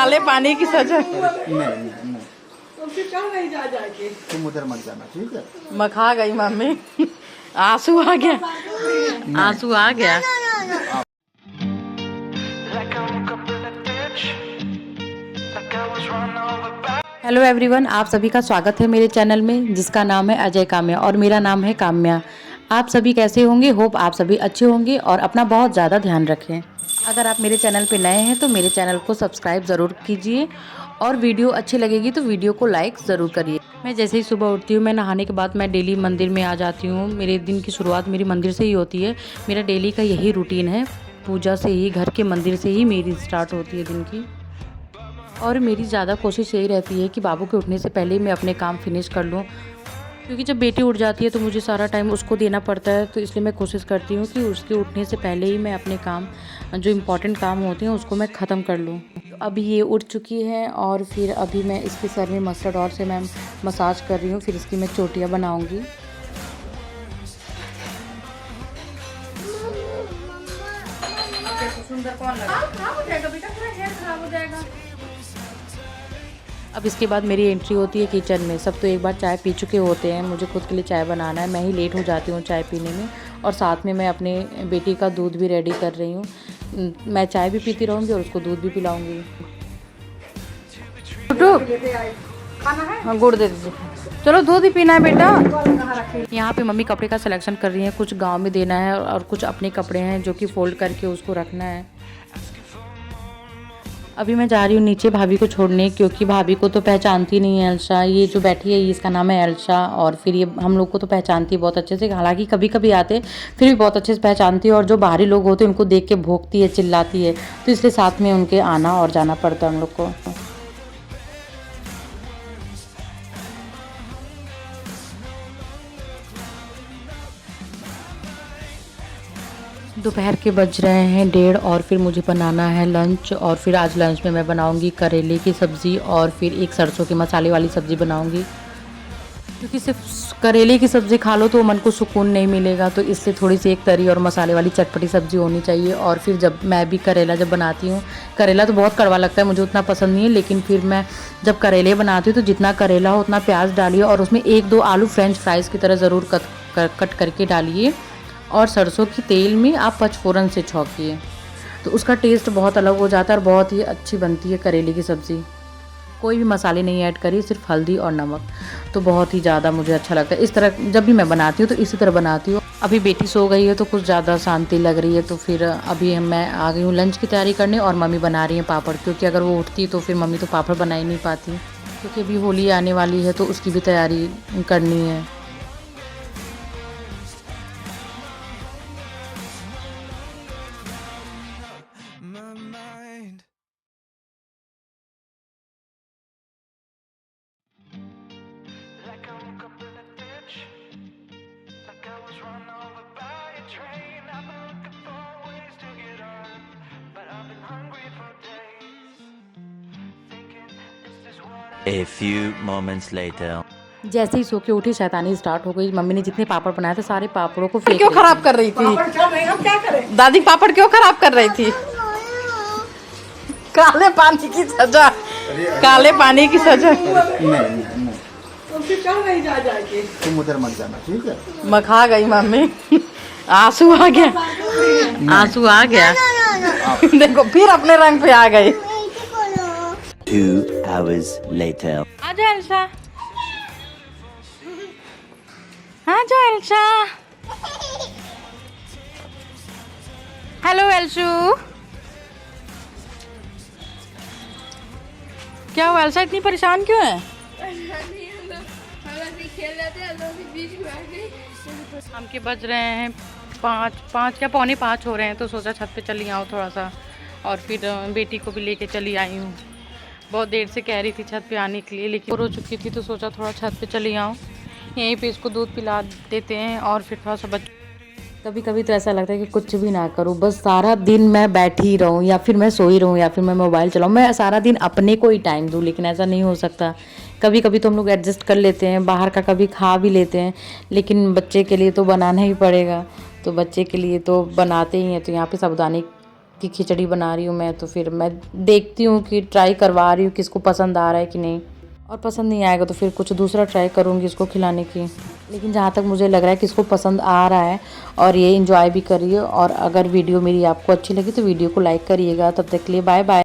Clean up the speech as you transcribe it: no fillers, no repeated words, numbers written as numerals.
काले पानी की सजा। नहीं तो फिर कहाँ नहीं जा जाके तुम उधर मत जाना, ठीक है। मखा गई मम्मी, आंसू आ गया, आंसू आ गया। हेलो एवरीवन, आप सभी का स्वागत है मेरे चैनल में जिसका नाम है अजय काम्या और मेरा नाम है काम्या। आप सभी कैसे होंगे? होप आप सभी अच्छे होंगे और अपना बहुत ज़्यादा ध्यान रखें। अगर आप मेरे चैनल पे नए हैं तो मेरे चैनल को सब्सक्राइब ज़रूर कीजिए और वीडियो अच्छी लगेगी तो वीडियो को लाइक ज़रूर करिए। मैं जैसे ही सुबह उठती हूँ, मैं नहाने के बाद मैं डेली मंदिर में आ जाती हूँ। मेरे दिन की शुरुआत मेरी मंदिर से ही होती है। मेरा डेली का यही रूटीन है, पूजा से ही, घर के मंदिर से ही मेरी स्टार्ट होती है दिन की। और मेरी ज़्यादा कोशिश यही रहती है कि बाबू के उठने से पहले ही मैं अपने काम फिनिश कर लूँ, क्योंकि जब बेटी उठ जाती है तो मुझे सारा टाइम उसको देना पड़ता है। तो इसलिए मैं कोशिश करती हूँ कि उसके उठने से पहले ही मैं अपने काम, जो इम्पोर्टेंट काम होते हैं, उसको मैं ख़त्म कर लूँ। तो अभी ये उठ चुकी है और फिर अभी मैं इसके सर में मस्टर्ड ऑयल से मैं मसाज कर रही हूँ। फिर इसकी मैं चोटियाँ बनाऊँगी। सुंदर कौन लगा? खराब हो जाएगा बेटा, पूरा हेयर खराब हो जाएगा। अब इसके बाद मेरी एंट्री होती है किचन में। सब तो एक बार चाय पी चुके होते हैं, मुझे खुद के लिए चाय बनाना है। मैं ही लेट हो जाती हूँ चाय पीने में, और साथ में मैं अपने बेटी का दूध भी रेडी कर रही हूँ। मैं चाय भी पीती रहूँगी और उसको दूध भी पिलाऊँगी। हाँ, गुड़ दे दीजिए। चलो दूध ही पीना है बेटा। यहाँ पे मम्मी कपड़े का सिलेक्शन कर रही हैं। कुछ गांव में देना है और कुछ अपने कपड़े हैं जो कि फोल्ड करके उसको रखना है। अभी मैं जा रही हूँ नीचे भाभी को छोड़ने, क्योंकि भाभी को तो पहचानती नहीं है एल्शा। ये जो बैठी है इसका नाम है एल्शा, और फिर ये हम लोग को तो पहचानती है बहुत अच्छे से। हालांकि कभी कभी आते फिर भी बहुत अच्छे से पहचानती है, और जो बाहरी लोग होते हैं उनको देख के भौंकती है, चिल्लाती है। तो इसलिए साथ में उनके आना और जाना पड़ता है हम लोग को। दोपहर के बज रहे हैं 1:30 और फिर मुझे बनाना है लंच। और फिर आज लंच में मैं बनाऊंगी करेले की सब्ज़ी और फिर एक सरसों के मसाले वाली सब्ज़ी बनाऊंगी, क्योंकि सिर्फ करेले की सब्ज़ी खा लो तो मन को सुकून नहीं मिलेगा। तो इसलिए थोड़ी सी एक तरी और मसाले वाली चटपटी सब्ज़ी होनी चाहिए। और फिर जब मैं भी करेला जब बनाती हूँ, करेला तो बहुत कड़वा लगता है, मुझे उतना पसंद नहीं है, लेकिन फिर मैं जब करेले बनाती हूँ तो जितना करेला हो उतना प्याज डालिए और उसमें 1-2 आलू फ्रेंच फ्राइज़ की तरह ज़रूर कट करके डालिए, और सरसों की तेल में आप पचफोरन से छौंकिए, तो उसका टेस्ट बहुत अलग हो जाता है और बहुत ही अच्छी बनती है करेले की सब्ज़ी। कोई भी मसाले नहीं ऐड करिए, सिर्फ हल्दी और नमक, तो बहुत ही ज़्यादा मुझे अच्छा लगता है। इस तरह जब भी मैं बनाती हूँ तो इसी तरह बनाती हूँ। अभी बेटी सो गई है तो कुछ ज़्यादा शांति लग रही है। तो फिर अभी मैं आ गई हूँ लंच की तैयारी करने, और मम्मी बना रही हैं पापड़, क्योंकि अगर वो उठती तो फिर मम्मी तो पापड़ बना ही नहीं पाती, क्योंकि अभी होली आने वाली है तो उसकी भी तैयारी करनी है। A few moments later. जैसे ही सो के उठी शैतानी स्टार्ट हो गई। मम्मी ने जितने पापड़ बनाए थे सारे पापड़ों को क्यों खराब कर रही थी? क्या करें? दादी पापड़ क्यों खराब कर रही थी? काले पानी की सजा, काले पानी की सजा। नहीं तो फिर कहाँ नहीं जा जाके तुम उधर मत जाना, ठीक है। मखा गई मम्मी, आंसू आ गया, आंसू आ गया। देखो फिर अपने रंग पे आ गई। 2 hours later. आजा एल्सा, आजा एल्सा। हेलो एल्सू, क्या हुआ एल्सा, इतनी परेशान क्यों है? हम के बज रहे हैं 5 या पौने 5 हो रहे हैं, तो सोचा छत पे चली आऊँ थोड़ा सा, और फिर बेटी को भी लेके चली आई हूँ। बहुत देर से कह रही थी छत पे आने के लिए, लेकिन बोर हो चुकी थी, तो सोचा थोड़ा छत पे चली आऊँ। यहीं पे इसको दूध पिला देते हैं और फिर थोड़ा सा कभी कभी तो ऐसा लगता है कि कुछ भी ना करूँ, बस सारा दिन मैं बैठी रहूँ, या फिर मैं सोई रहूँ, या फिर मैं मोबाइल चलाऊँ। मैं सारा दिन अपने को ही टाइम दूँ, लेकिन ऐसा नहीं हो सकता। कभी कभी तो हम लोग एडजस्ट कर लेते हैं, बाहर का कभी खा भी लेते हैं, लेकिन बच्चे के लिए तो बनाना ही पड़ेगा। तो बच्चे के लिए तो बनाते ही हैं। तो यहाँ पे साबुदाने कि खिचड़ी बना रही हूँ मैं, तो फिर मैं देखती हूँ कि ट्राई करवा रही हूँ किसको पसंद आ रहा है कि नहीं, और पसंद नहीं आएगा तो फिर कुछ दूसरा ट्राई करूँगी इसको खिलाने की। लेकिन जहाँ तक मुझे लग रहा है कि इसको पसंद आ रहा है और ये एंजॉय भी कर रही है। और अगर वीडियो मेरी आपको अच्छी लगी तो वीडियो को लाइक करिएगा। तब तक के लिए बाय बाय।